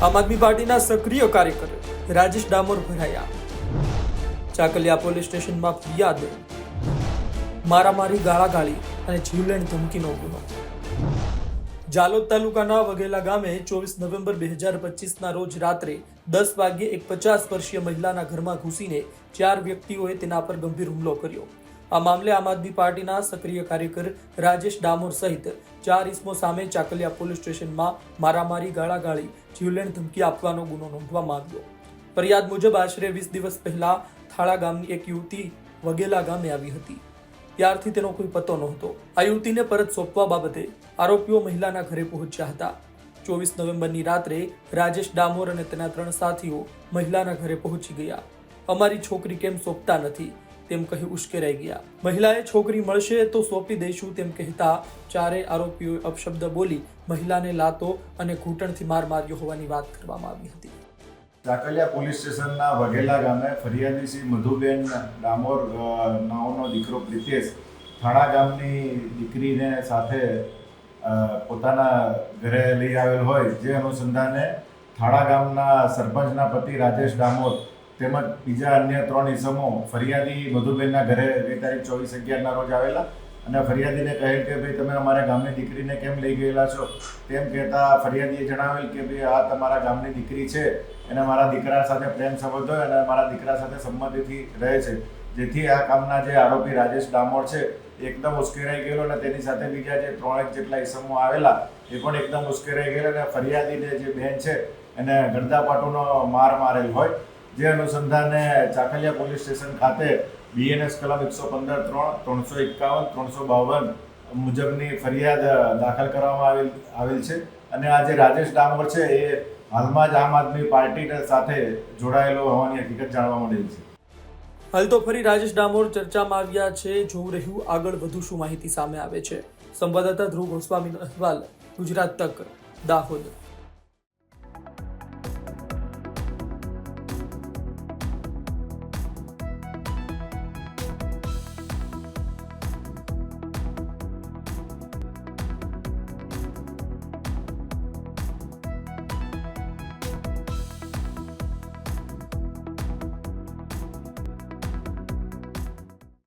આમ આદમી પાર્ટીના સક્રિય કાર્યકર રાજેશ ડામોર ભરાયા। ચાકલિયા પોલીસ સ્ટેશનમાં ફરિયાદ, મારામારી, ગાળાગાળી અને જીવલેણ ધમકીનો ગુનો। જાલોદ તાલુકાના વઘેલા ગામે 24 નવેમ્બર 2025ના રોજ રાત્રે 10 વાગ્યે એક 50 વર્ષીય મહિલાના ઘરમાં ઘૂસીને 4 વ્યક્તિઓએ તેના પર ગંભીર હુમલો કર્યો। આ મામલે આમ આદમી પાર્ટીના સક્રિય કાર્યકર રાજેશ ડામોર સહિત 4 ઇસમો સામે ચાકલિયા પોલીસ સ્ટેશનમાં મારામારી, ગાળાગાળી, જીવલેણ ધમકી આપવાનો ગુનો નોંધવામાં આવ્યો। ફરિયાદ મુજબ આશરે 20 દિવસ પહેલા થાળા ગામની એક યુવતી વઘેલા ગામે આવી હતી। ત્યારથી તેનો કોઈ પતો નહોતો। આ યુવતીને પરત સોંપવા બાબતે આરોપીઓ મહિલાના ઘરે પહોંચ્યા હતા। 24 નવેમ્બરની રાત્રે રાજેશ ડામોર અને તેના 3 સાથીઓ મહિલાના ઘરે પહોંચી ગયા। અમારી છોકરી કેમ સોંપતા નથી તેમ કહી ઉશ્કેરાઈ ગયા। મહિલાએ છોકરી મળશે તો સોંપી દઈશું તેમ કહેતા ચારેય આરોપીઓએ અપશબ્દ બોલી મહિલાને લાતો અને ઘૂંટણથી માર માર્યો હોવાની વાત કરવામાં આવી હતી। ચાકલિયા પોલીસ સ્ટેશનના વઘેલા ગામે ફરિયાદી શ્રી મધુબેન ડામોર નાઓનો દીકરો પ્રિતેશ થાણા ગામની દીકરીને સાથે પોતાના ઘરે લઈ આવેલ હોય, જે અનુસંધાને થાણા ગામના સરપંચના પતિ રાજેશ ડામોર તેમજ બીજા અન્ય 3 ઇસમો ફરિયાદી મધુબેનના ઘરે ગઈ તારીખ 24/11ના રોજ આવેલા અને ફરિયાદીને કહેલ કે ભાઈ તમે અમારા ગામની દીકરીને કેમ લઈ ગયેલા છો તેમ કહેતા ફરિયાદીએ જણાવેલ કે ભાઈ આ તમારા ગામની દીકરી છે, એને મારા દીકરા સાથે પ્રેમ સંબંધ હોય અને મારા દીકરા સાથે સંમતિથી રહે છે, જેથી આ કામના જે આરોપી રાજેશ ડામોર છે એકદમ ઉશ્કેરાઈ ગયેલો અને તેની સાથે બીજા જે 3 જેટલા ઇસમો આવેલા એ પણ એકદમ ઉશ્કેરાઈ ગયેલા અને ફરિયાદીને જે બેન છે એને ગળદાપાટુનો માર મારેલ હોય, જે અનુસંધાને ચાકલિયા પોલીસ સ્ટેશન ખાતે BNS કલમ 115(3), 351, 352 મુજબની ફરિયાદ દાખલ કરવામાં આવેલ છે અને આ જે રાજેશ ડામોર છે એ હાલમાં જ આમ આદમી પાર્ટી સાથે જોડાયેલો હોવાની હકીકત જાણવા મળેલ છે। હાલ તો ફરી રાજેશ ડામોર ચર્ચામાં આવ્યા છે। જોવું રહ્યું આગળ વધુ શું માહિતી સામે આવે છે। સંવાદદાતા ધ્રુવ ગોસ્વામીનો અહેવાલ, ગુજરાત તક, દાહોદ।